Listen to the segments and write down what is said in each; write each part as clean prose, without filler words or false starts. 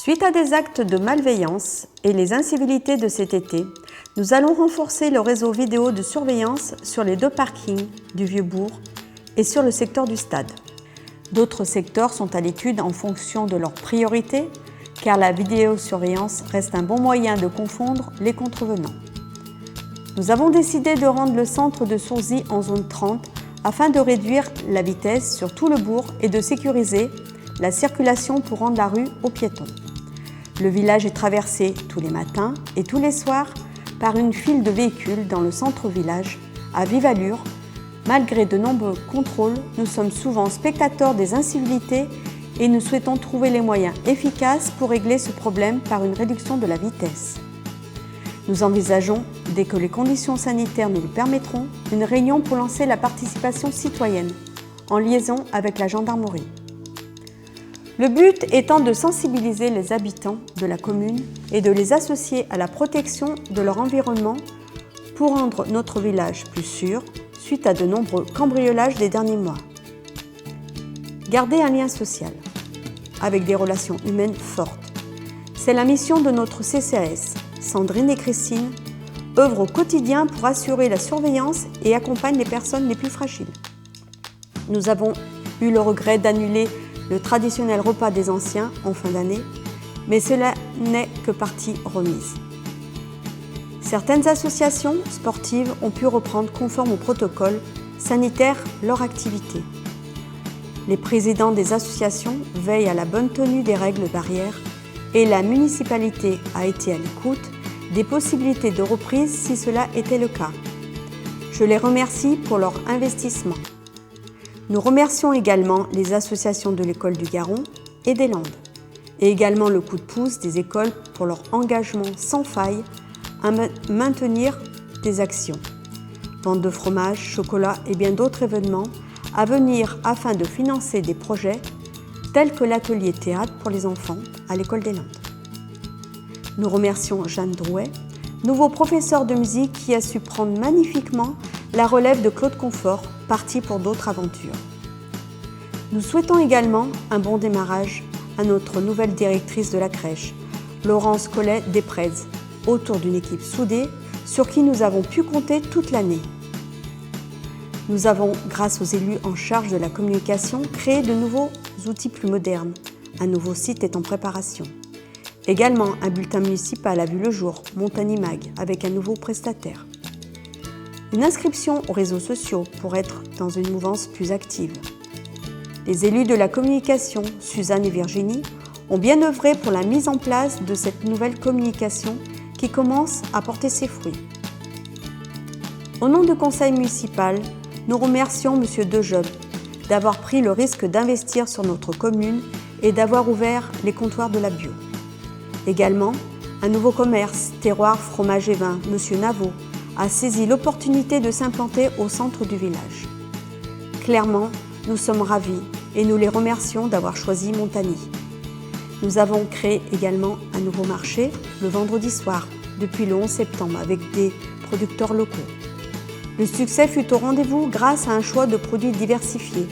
Suite à des actes de malveillance et les incivilités de cet été, nous allons renforcer le réseau vidéo de surveillance sur les 2 parkings du Vieux-Bourg et sur le secteur du stade. D'autres secteurs sont à l'étude en fonction de leurs priorités, car la vidéosurveillance reste un bon moyen de confondre les contrevenants. Nous avons décidé de rendre le centre de Sourzy en zone 30 afin de réduire la vitesse sur tout le bourg et de sécuriser la circulation pour rendre la rue aux piétons. Le village est traversé tous les matins et tous les soirs par une file de véhicules dans le centre-village à vive allure. Malgré de nombreux contrôles, nous sommes souvent spectateurs des incivilités et nous souhaitons trouver les moyens efficaces pour régler ce problème par une réduction de la vitesse. Nous envisageons, dès que les conditions sanitaires nous le permettront, une réunion pour lancer la participation citoyenne, en liaison avec la gendarmerie. Le but étant de sensibiliser les habitants de la commune et de les associer à la protection de leur environnement pour rendre notre village plus sûr suite à de nombreux cambriolages des derniers mois. Garder un lien social avec des relations humaines fortes. C'est la mission de notre CCAS. Sandrine et Christine œuvrent au quotidien pour assurer la surveillance et accompagnent les personnes les plus fragiles. Nous avons eu le regret d'annuler le traditionnel repas des anciens en fin d'année, mais cela n'est que partie remise. Certaines associations sportives ont pu reprendre conforme au protocole sanitaire leur activité. Les présidents des associations veillent à la bonne tenue des règles barrières et la municipalité a été à l'écoute des possibilités de reprise si cela était le cas. Je les remercie pour leur investissement. Nous remercions également les associations de l'école du Garon et des Landes, et également le coup de pouce des écoles pour leur engagement sans faille à maintenir des actions. Vente de fromage, chocolat et bien d'autres événements à venir afin de financer des projets tels que l'atelier théâtre pour les enfants à l'école des Landes. Nous remercions Jeanne Drouet, nouveau professeur de musique qui a su prendre magnifiquement la relève de Claude Confort, parti pour d'autres aventures. Nous souhaitons également un bon démarrage à notre nouvelle directrice de la crèche, Laurence Collet-Desprez, autour d'une équipe soudée sur qui nous avons pu compter toute l'année. Nous avons, grâce aux élus en charge de la communication, créé de nouveaux outils plus modernes. Un nouveau site est en préparation. Également, un bulletin municipal a vu le jour, Montanimag, avec un nouveau prestataire. Une inscription aux réseaux sociaux pour être dans une mouvance plus active. Les élus de la communication, Suzanne et Virginie, ont bien œuvré pour la mise en place de cette nouvelle communication qui commence à porter ses fruits. Au nom du conseil municipal, nous remercions M. Dejob d'avoir pris le risque d'investir sur notre commune et d'avoir ouvert les comptoirs de la bio. Également, un nouveau commerce, terroir, fromage et vin, M. Navot, a saisi l'opportunité de s'implanter au centre du village. Clairement, nous sommes ravis et nous les remercions d'avoir choisi Montagny. Nous avons créé également un nouveau marché le vendredi soir, depuis le 11 septembre, avec des producteurs locaux. Le succès fut au rendez-vous grâce à un choix de produits diversifiés.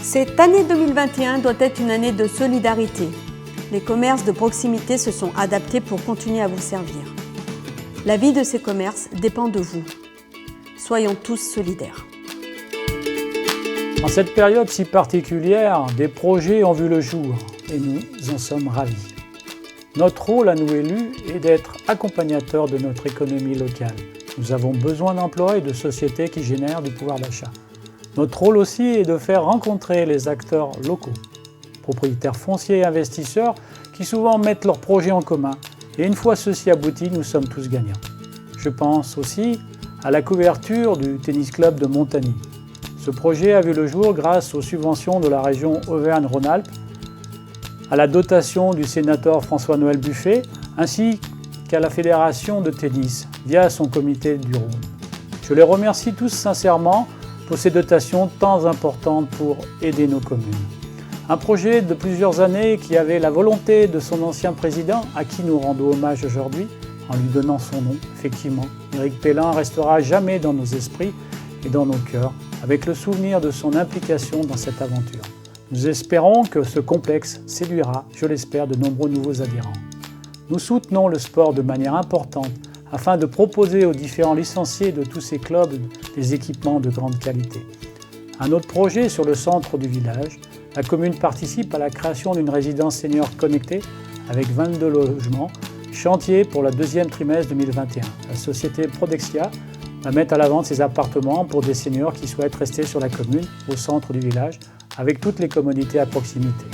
Cette année 2021 doit être une année de solidarité. Les commerces de proximité se sont adaptés pour continuer à vous servir. La vie de ces commerces dépend de vous. Soyons tous solidaires. En cette période si particulière, des projets ont vu le jour et nous en sommes ravis. Notre rôle à nous élus est d'être accompagnateurs de notre économie locale. Nous avons besoin d'emplois et de sociétés qui génèrent du pouvoir d'achat. Notre rôle aussi est de faire rencontrer les acteurs locaux, propriétaires fonciers et investisseurs qui souvent mettent leurs projets en commun. Et une fois ceci abouti, nous sommes tous gagnants. Je pense aussi à la couverture du tennis club de Montagny. Ce projet a vu le jour grâce aux subventions de la région Auvergne-Rhône-Alpes, à la dotation du sénateur François-Noël Buffet, ainsi qu'à la fédération de tennis via son comité du Rhône. Je les remercie tous sincèrement pour ces dotations tant importantes pour aider nos communes. Un projet de plusieurs années qui avait la volonté de son ancien président, à qui nous rendons hommage aujourd'hui, en lui donnant son nom. Effectivement, Éric Pellin restera à jamais dans nos esprits et dans nos cœurs, avec le souvenir de son implication dans cette aventure. Nous espérons que ce complexe séduira, je l'espère, de nombreux nouveaux adhérents. Nous soutenons le sport de manière importante afin de proposer aux différents licenciés de tous ces clubs des équipements de grande qualité. Un autre projet sur le centre du village, la commune participe à la création d'une résidence senior connectée avec 22 logements, chantier pour le deuxième trimestre 2021. La société Prodexia va mettre à la vente ses appartements pour des seniors qui souhaitent rester sur la commune, au centre du village, avec toutes les commodités à proximité.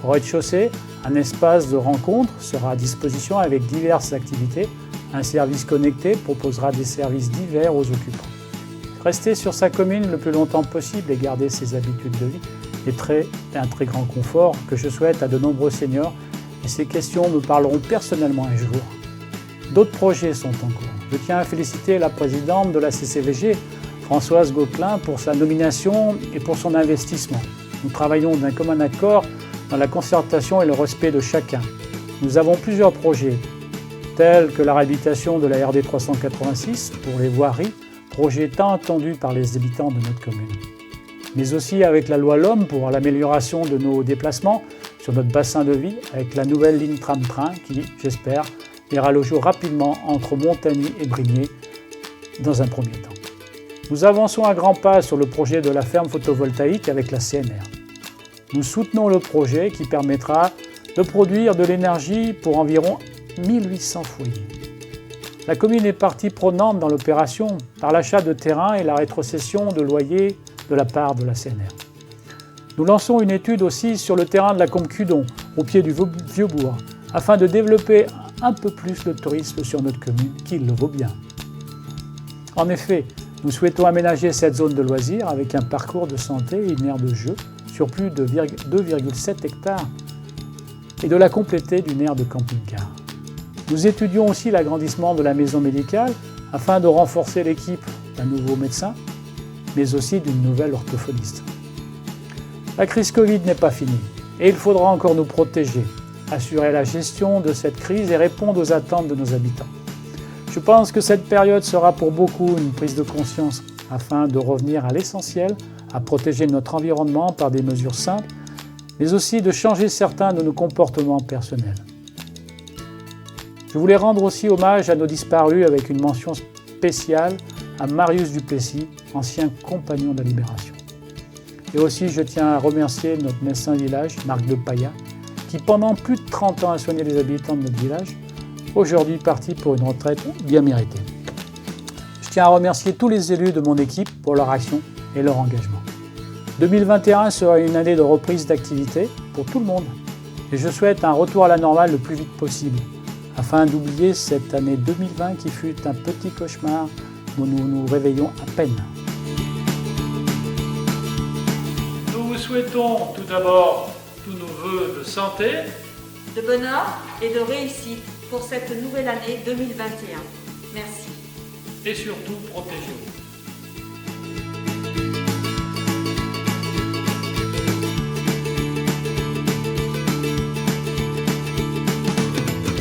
Au rez-de-chaussée, un espace de rencontre sera à disposition avec diverses activités. Un service connecté proposera des services divers aux occupants. Rester sur sa commune le plus longtemps possible et garder ses habitudes de vie est un très grand confort que je souhaite à de nombreux seniors et ces questions me parleront personnellement un jour. D'autres projets sont en cours. Je tiens à féliciter la présidente de la CCVG, Françoise Gauquelin, pour sa nomination et pour son investissement. Nous travaillons d'un commun accord dans la concertation et le respect de chacun. Nous avons plusieurs projets, tels que la réhabilitation de la RD 386 pour les voiries, projet tant attendu par les habitants de notre commune. Mais aussi avec la loi LOM pour l'amélioration de nos déplacements sur notre bassin de vie, avec la nouvelle ligne tram-train qui, j'espère, verra le jour rapidement entre Montagny et Brignais dans un premier temps. Nous avançons à grands pas sur le projet de la ferme photovoltaïque avec la CNR. Nous soutenons le projet qui permettra de produire de l'énergie pour environ 1800 foyers. La commune est partie prenante dans l'opération par l'achat de terrain et la rétrocession de loyers de la part de la CNR. Nous lançons une étude aussi sur le terrain de la Combe-Cudon, au pied du Vieux-Bourg, afin de développer un peu plus le tourisme sur notre commune, qui le vaut bien. En effet, nous souhaitons aménager cette zone de loisirs avec un parcours de santé et une aire de jeu sur plus de 2,7 hectares et de la compléter d'une aire de camping-car. Nous étudions aussi l'agrandissement de la maison médicale afin de renforcer l'équipe d'un nouveau médecin, mais aussi d'une nouvelle orthophoniste. La crise Covid n'est pas finie et il faudra encore nous protéger, assurer la gestion de cette crise et répondre aux attentes de nos habitants. Je pense que cette période sera pour beaucoup une prise de conscience afin de revenir à l'essentiel, à protéger notre environnement par des mesures simples, mais aussi de changer certains de nos comportements personnels. Je voulais rendre aussi hommage à nos disparus avec une mention spéciale à Marius Duplessis, ancien compagnon de la Libération. Et aussi, je tiens à remercier notre médecin village, Marc de Paya, qui pendant plus de 30 ans a soigné les habitants de notre village, aujourd'hui parti pour une retraite bien méritée. Je tiens à remercier tous les élus de mon équipe pour leur action et leur engagement. 2021 sera une année de reprise d'activité pour tout le monde et je souhaite un retour à la normale le plus vite possible afin d'oublier cette année 2020 qui fut un petit cauchemar où nous nous réveillons à peine. Nous vous souhaitons tout d'abord tous nos vœux de santé, de bonheur et de réussite pour cette nouvelle année 2021. Merci. Et surtout protégez-vous.